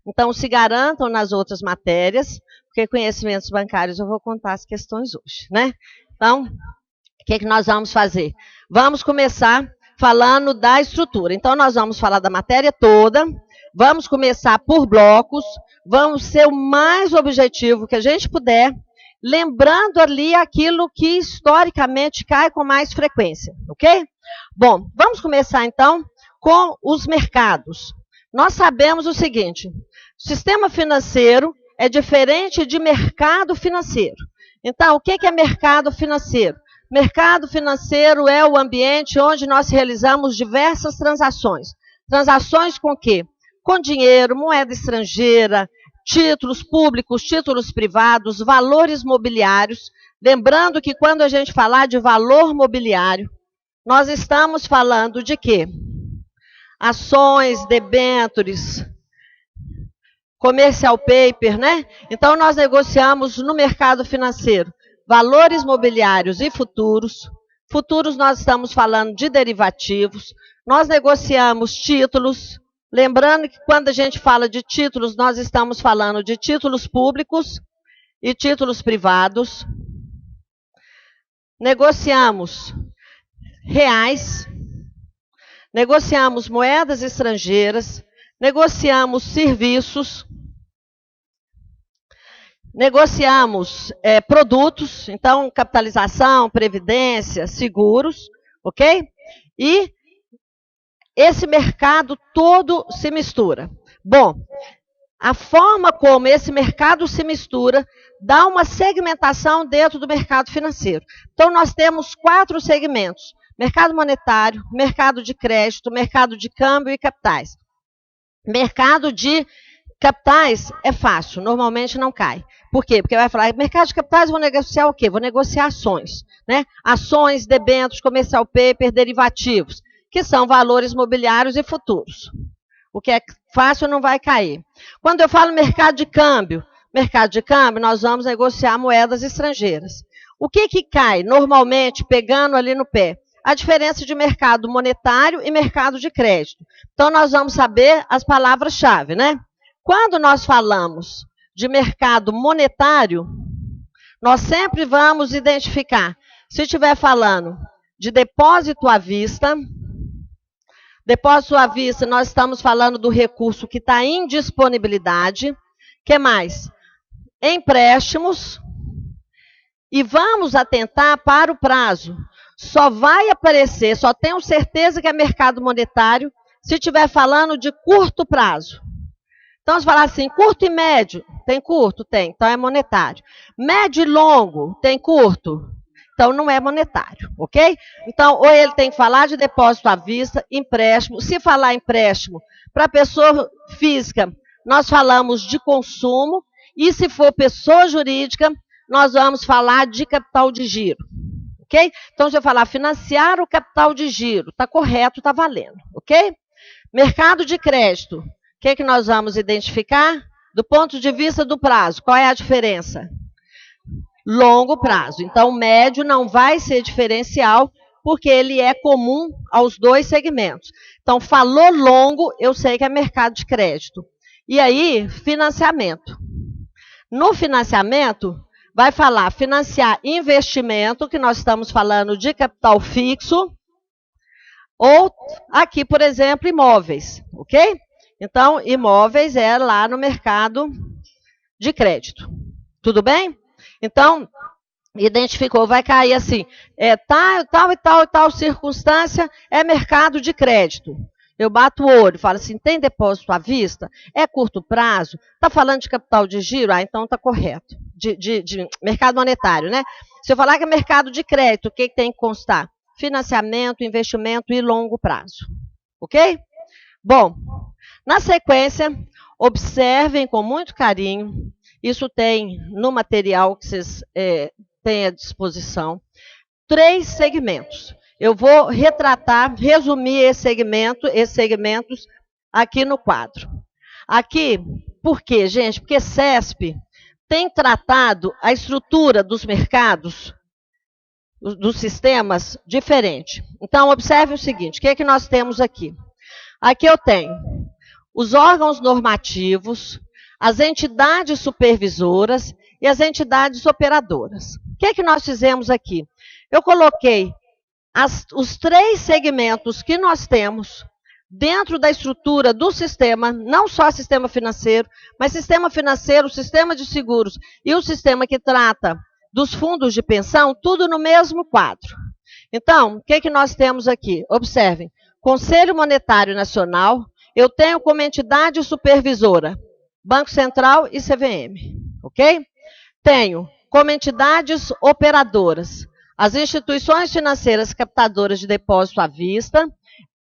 Então, se garantam nas outras matérias, porque conhecimentos bancários eu vou contar as questões hoje, né? Então, o que nós vamos fazer? Vamos começar falando da estrutura. Então, nós vamos falar da matéria toda, vamos começar por blocos, vamos ser o mais objetivo que a gente puder, lembrando ali aquilo que historicamente cai com mais frequência, ok? Bom, vamos começar então com os mercados. Nós sabemos o seguinte: o sistema financeiro é diferente de mercado financeiro. Então, o que é mercado financeiro? Mercado financeiro é o ambiente onde nós realizamos diversas transações. Transações com o quê? Com dinheiro, moeda estrangeira, títulos públicos, títulos privados, valores mobiliários. Lembrando que quando a gente falar de valor mobiliário, nós estamos falando de quê? Ações, debêntures, commercial paper, né? Então, nós negociamos no mercado financeiro valores mobiliários e futuros. Futuros, nós estamos falando de derivativos. Nós negociamos títulos. Lembrando que quando a gente fala de títulos, nós estamos falando de títulos públicos e títulos privados. Negociamos reais. Negociamos moedas estrangeiras. Negociamos serviços. Negociamos produtos, então capitalização, previdência, seguros, ok? E esse mercado todo se mistura. Bom, a forma como esse mercado se mistura dá uma segmentação dentro do mercado financeiro. Então, nós temos 4 segmentos: mercado monetário, mercado de crédito, mercado de câmbio e capitais. Mercado de capitais é fácil, normalmente não cai. Por quê? Porque vai falar, mercado de capitais, vou negociar o quê? Vou negociar ações, né? Ações, debêntures, commercial paper, derivativos, que são valores mobiliários e futuros. O que é fácil não vai cair. Quando eu falo mercado de câmbio, nós vamos negociar moedas estrangeiras. O que cai normalmente, pegando ali no pé? A diferença de mercado monetário e mercado de crédito. Então, nós vamos saber as palavras-chave, né? Quando nós falamos de mercado monetário, nós sempre vamos identificar, se estiver falando de depósito à vista, nós estamos falando do recurso que está em disponibilidade. O que mais? Empréstimos. E vamos atentar para o prazo. Só vai aparecer, só tenho certeza que é mercado monetário, se estiver falando de curto prazo. Então, se falar assim, curto e médio, tem curto? Tem, então é monetário. Médio e longo, tem curto? Então, não é monetário, ok? Então, ou ele tem que falar de depósito à vista, empréstimo. Se falar empréstimo para pessoa física, nós falamos de consumo. E se for pessoa jurídica, nós vamos falar de capital de giro, ok? Então, se eu falar financiar o capital de giro, está correto, está valendo, ok? Mercado de crédito. O que nós vamos identificar? Do ponto de vista do prazo, qual é a diferença? Longo prazo. Então, médio não vai ser diferencial, porque ele é comum aos 2 segmentos. Então, falou longo, eu sei que é mercado de crédito. E aí, financiamento. No financiamento, vai falar financiar investimento, que nós estamos falando de capital fixo, ou aqui, por exemplo, imóveis, ok? Então, imóveis é lá no mercado de crédito. Tudo bem? Então, identificou, vai cair assim, tal circunstância é mercado de crédito. Eu bato o olho, falo assim, tem depósito à vista? É curto prazo? Está falando de capital de giro? Ah, então está correto. De mercado monetário, né? Se eu falar que é mercado de crédito, o que tem que constar? Financiamento, investimento e longo prazo. Ok? Bom, na sequência, observem com muito carinho, isso tem no material que vocês têm à disposição, 3 segmentos. Eu vou retratar, resumir esses segmentos aqui no quadro. Aqui, por quê, gente? Porque CESP tem tratado a estrutura dos mercados, dos sistemas, diferente. Então, observe o seguinte, o que nós temos aqui? Aqui eu tenho os órgãos normativos, as entidades supervisoras e as entidades operadoras. O que é que nós fizemos aqui? Eu coloquei os 3 segmentos que nós temos dentro da estrutura do sistema, não só sistema financeiro, mas sistema financeiro, sistema de seguros e o sistema que trata dos fundos de pensão, tudo no mesmo quadro. Então, o que é que nós temos aqui? Observem, Conselho Monetário Nacional, eu tenho como entidade supervisora Banco Central e CVM, ok? Tenho como entidades operadoras as instituições financeiras captadoras de depósito à vista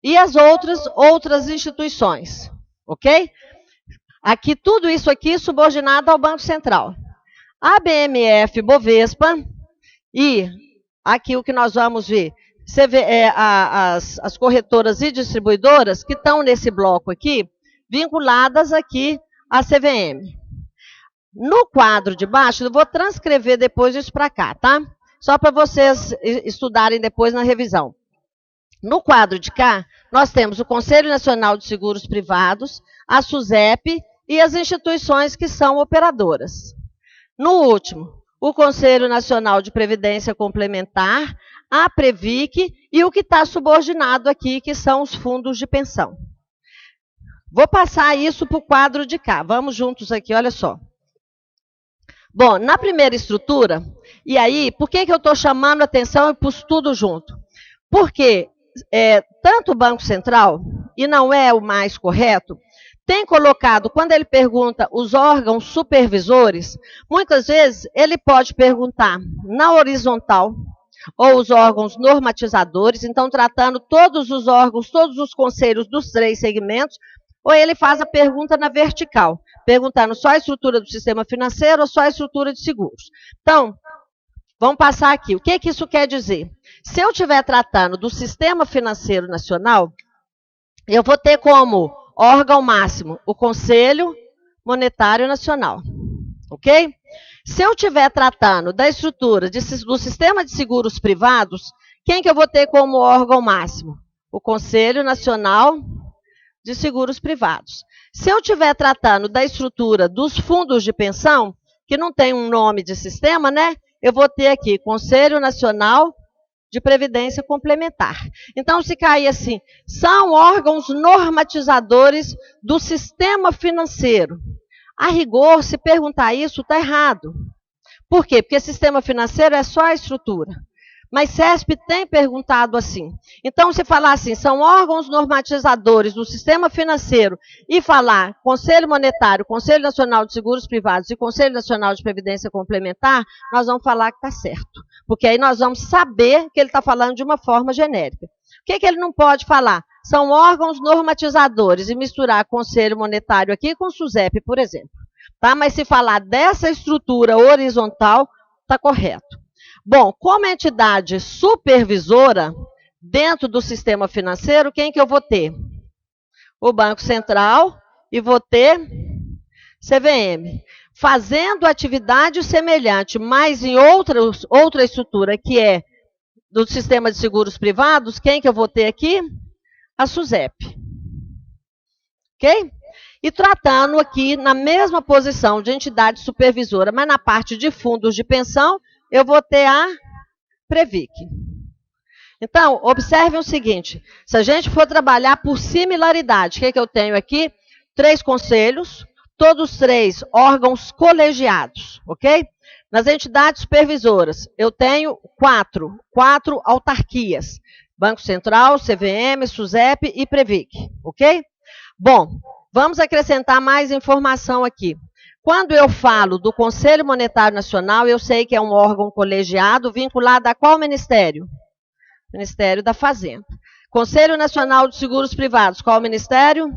e as outras instituições, ok? Aqui, tudo isso aqui subordinado ao Banco Central. A BMF Bovespa e aqui o que nós vamos ver, as corretoras e distribuidoras que estão nesse bloco aqui, vinculadas aqui à CVM. No quadro de baixo, eu vou transcrever depois isso para cá, tá? Só para vocês estudarem depois na revisão. No quadro de cá, nós temos o Conselho Nacional de Seguros Privados, a SUSEP e as instituições que são operadoras. No último, o Conselho Nacional de Previdência Complementar, a Previc e o que está subordinado aqui, que são os fundos de pensão. Vou passar isso para o quadro de cá. Vamos juntos aqui, olha só. Bom, na primeira estrutura, e aí, por que eu estou chamando a atenção e pus tudo junto? Porque tanto o Banco Central, e não é o mais correto, tem colocado, quando ele pergunta os órgãos supervisores, muitas vezes ele pode perguntar na horizontal, ou os órgãos normatizadores, então tratando todos os órgãos, todos os conselhos dos 3 segmentos, ou ele faz a pergunta na vertical, perguntando só a estrutura do sistema financeiro ou só a estrutura de seguros. Então, vamos passar aqui. O que isso quer dizer? Se eu estiver tratando do sistema financeiro nacional, eu vou ter como órgão máximo o Conselho Monetário Nacional, ok? Se eu estiver tratando da estrutura do sistema de seguros privados, quem que eu vou ter como órgão máximo? O Conselho Nacional de Seguros Privados. Se eu estiver tratando da estrutura dos fundos de pensão, que não tem um nome de sistema, né? Eu vou ter aqui Conselho Nacional de Previdência Complementar. Então, se cair assim, são órgãos normatizadores do sistema financeiro. A rigor, se perguntar isso, está errado. Por quê? Porque sistema financeiro é só a estrutura. Mas CESP tem perguntado assim. Então, se falar assim, são órgãos normatizadores do sistema financeiro e falar Conselho Monetário, Conselho Nacional de Seguros Privados e Conselho Nacional de Previdência Complementar, nós vamos falar que está certo. Porque aí nós vamos saber que ele está falando de uma forma genérica. O que ele não pode falar? São órgãos normatizadores e misturar Conselho Monetário aqui com SUSEP, por exemplo. Tá? Mas se falar dessa estrutura horizontal, está correto. Bom, como entidade supervisora, dentro do sistema financeiro, quem que eu vou ter? O Banco Central e vou ter CVM. Fazendo atividade semelhante, mas em outra estrutura, que é do sistema de seguros privados, quem que eu vou ter aqui? A SUSEP. Ok? E tratando aqui na mesma posição de entidade supervisora, mas na parte de fundos de pensão, eu vou ter a Previc. Então, observem o seguinte, se a gente for trabalhar por similaridade, o que eu tenho aqui? 3 conselhos, todos 3 órgãos colegiados, ok? Nas entidades supervisoras, eu tenho 4 autarquias, Banco Central, CVM, SUSEP e Previc, ok? Bom, vamos acrescentar mais informação aqui. Quando eu falo do Conselho Monetário Nacional, eu sei que é um órgão colegiado vinculado a qual ministério? Ministério da Fazenda. Conselho Nacional de Seguros Privados, qual ministério?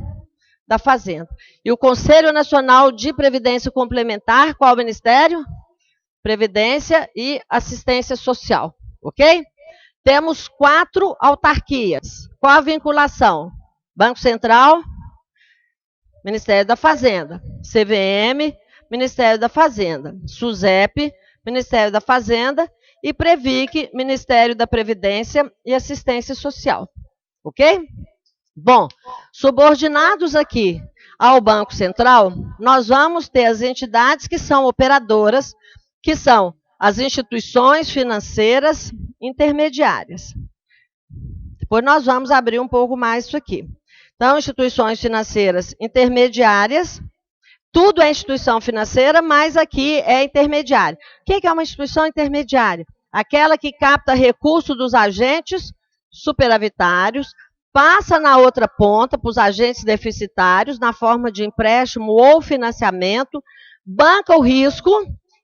Da Fazenda. E o Conselho Nacional de Previdência Complementar, qual ministério? Previdência e Assistência Social, ok? Temos 4 autarquias. Qual a vinculação? Banco Central, Ministério da Fazenda, CVM, Ministério da Fazenda, SUSEP, Ministério da Fazenda e Previc, Ministério da Previdência e Assistência Social. Ok? Bom, subordinados aqui ao Banco Central, nós vamos ter as entidades que são operadoras, que são as instituições financeiras intermediárias. Depois nós vamos abrir um pouco mais isso aqui. Então, instituições financeiras intermediárias, tudo é instituição financeira, mas aqui é intermediário. O que é uma instituição intermediária? Aquela que capta recursos dos agentes superavitários, passa na outra ponta para os agentes deficitários, na forma de empréstimo ou financiamento, banca o risco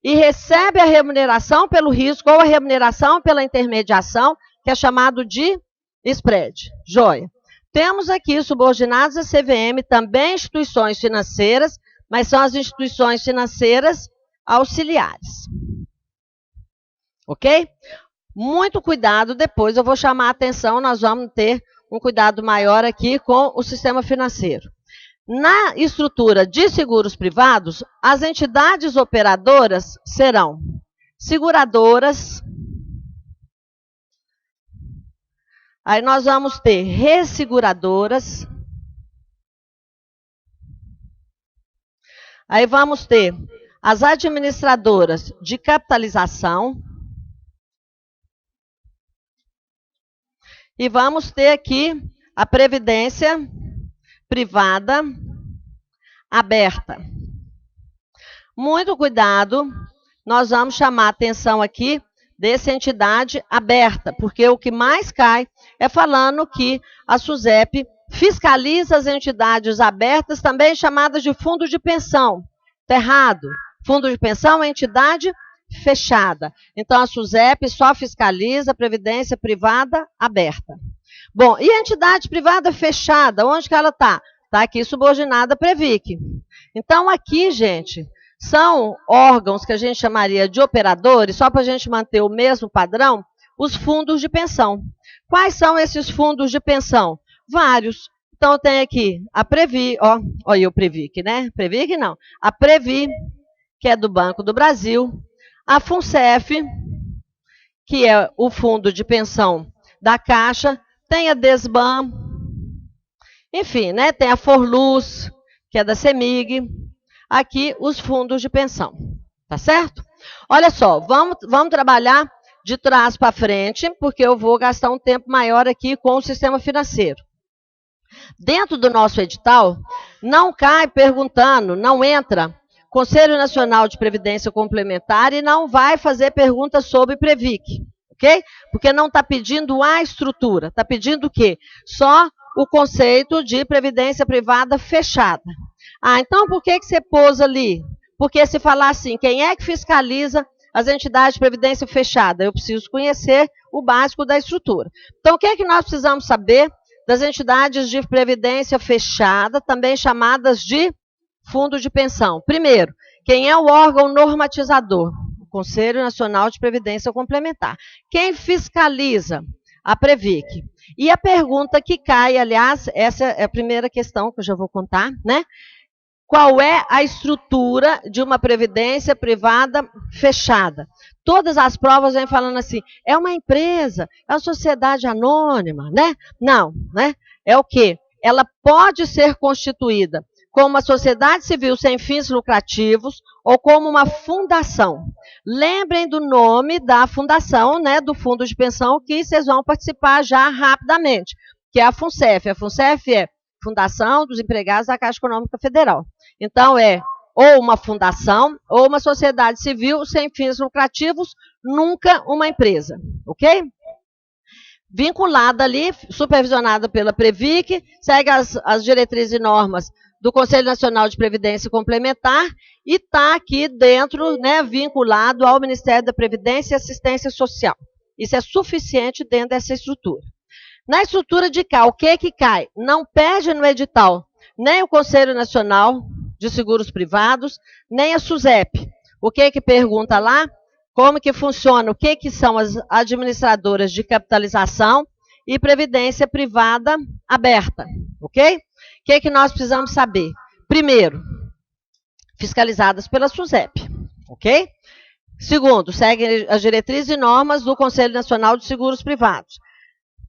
e recebe a remuneração pelo risco ou a remuneração pela intermediação, que é chamado de spread. Joia. Temos aqui subordinados à CVM, também instituições financeiras, mas são as instituições financeiras auxiliares. Ok? Muito cuidado, depois eu vou chamar a atenção, nós vamos ter um cuidado maior aqui com o sistema financeiro. Na estrutura de seguros privados, as entidades operadoras serão seguradoras, aí nós vamos ter resseguradoras, aí vamos ter as administradoras de capitalização, e vamos ter aqui a previdência privada aberta. Muito cuidado, nós vamos chamar a atenção aqui dessa entidade aberta, porque o que mais cai é falando que a SUSEP fiscaliza as entidades abertas, também chamadas de fundo de pensão. Está errado. Fundo de pensão é entidade fechada. Então, a SUSEP só fiscaliza a previdência privada aberta. Bom, e a entidade privada fechada, onde que ela está? Está aqui subordinada à Previc. Então, aqui, gente, são órgãos que a gente chamaria de operadores, só para a gente manter o mesmo padrão, os fundos de pensão. Quais são esses fundos de pensão? Vários. Então, tem aqui a Previ, ó, olha o Previc, né? Previc não. A Previ, que é do Banco do Brasil. A FUNCEF, que é o fundo de pensão da Caixa. Tem a Desban, enfim, né? Tem a Forluz, que é da CEMIG. Aqui, os fundos de pensão. Tá certo? Olha só, vamos trabalhar de trás para frente, porque eu vou gastar um tempo maior aqui com o sistema financeiro. Dentro do nosso edital, não cai perguntando, não entra Conselho Nacional de Previdência Complementar e não vai fazer perguntas sobre Previc, ok? Porque não está pedindo a estrutura, está pedindo o quê? Só o conceito de previdência privada fechada. Ah, então por que você pôs ali? Porque se falar assim, quem é que fiscaliza as entidades de previdência fechada? Eu preciso conhecer o básico da estrutura. Então, o que é que nós precisamos saber das entidades de previdência fechada, também chamadas de fundo de pensão? Primeiro, quem é o órgão normatizador? O Conselho Nacional de Previdência Complementar. Quem fiscaliza? A Previc. E a pergunta que cai, aliás, essa é a primeira questão que eu já vou contar, né? Qual é a estrutura de uma previdência privada fechada? Todas as provas vêm falando assim, é uma empresa, é uma sociedade anônima, né? Não, né? É o quê? Ela pode ser constituída como uma sociedade civil sem fins lucrativos ou como uma fundação. Lembrem do nome da fundação, né, do fundo de pensão, que vocês vão participar já rapidamente, que é a FUNCEF. A FUNCEF é Fundação dos Empregados da Caixa Econômica Federal. Então, é ou uma fundação ou uma sociedade civil sem fins lucrativos, nunca uma empresa, ok? Vinculada ali, supervisionada pela Previc, segue as diretrizes e normas do Conselho Nacional de Previdência Complementar e está aqui dentro, né, vinculado ao Ministério da Previdência e Assistência Social. Isso é suficiente dentro dessa estrutura. Na estrutura de cá, o que cai? Não pede no edital nem o Conselho Nacional de Seguros Privados, nem a SUSEP. O que pergunta lá? Como que funciona? O que são as administradoras de capitalização e previdência privada aberta, ok? O que nós precisamos saber? Primeiro, fiscalizadas pela SUSEP, ok? Segundo, seguem as diretrizes e normas do Conselho Nacional de Seguros Privados.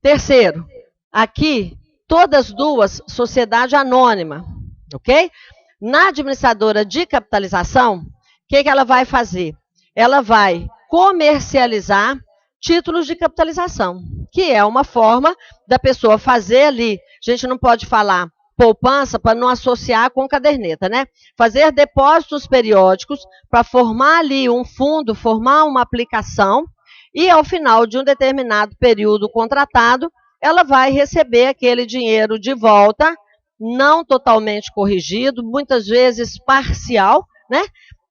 Terceiro, aqui, todas duas, sociedade anônima, ok? Na administradora de capitalização, o que ela vai fazer? Ela vai comercializar títulos de capitalização, que é uma forma da pessoa fazer ali. A gente não pode falar poupança para não associar com caderneta, né? Fazer depósitos periódicos para formar ali um fundo, formar uma aplicação e ao final de um determinado período contratado, ela vai receber aquele dinheiro de volta, não totalmente corrigido, muitas vezes parcial, né?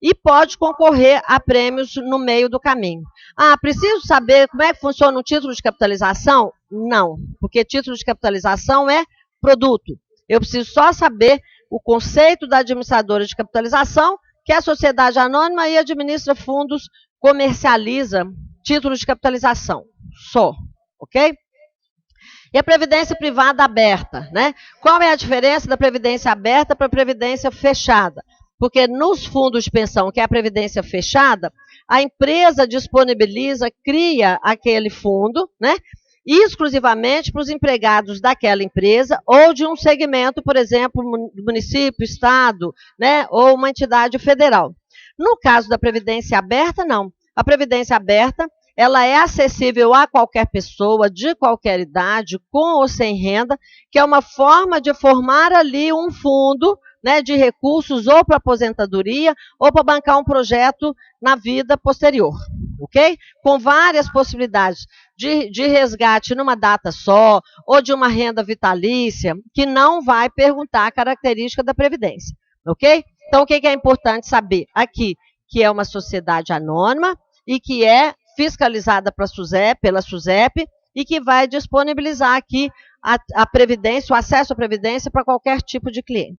E pode concorrer a prêmios no meio do caminho. Ah, preciso saber como é que funciona um título de capitalização? Não, porque título de capitalização é produto. Eu preciso só saber o conceito da administradora de capitalização, que é a sociedade anônima e administra fundos, comercializa títulos de capitalização. Só, ok? E a previdência privada aberta, né? Qual é a diferença da previdência aberta para a previdência fechada? Porque nos fundos de pensão, que é a previdência fechada, a empresa disponibiliza, cria aquele fundo, né? Exclusivamente para os empregados daquela empresa ou de um segmento, por exemplo, município, estado, né? Ou uma entidade federal. No caso da previdência aberta, não. A previdência aberta, ela é acessível a qualquer pessoa, de qualquer idade, com ou sem renda, que é uma forma de formar ali um fundo, né, de recursos ou para aposentadoria ou para bancar um projeto na vida posterior, ok? Com várias possibilidades de resgate numa data só ou de uma renda vitalícia que não vai perguntar a característica da Previdência, ok? Então, o que é importante saber aqui? Que é uma sociedade anônima e que é fiscalizada pela SUSEP e que vai disponibilizar aqui a Previdência, o acesso à Previdência para qualquer tipo de cliente.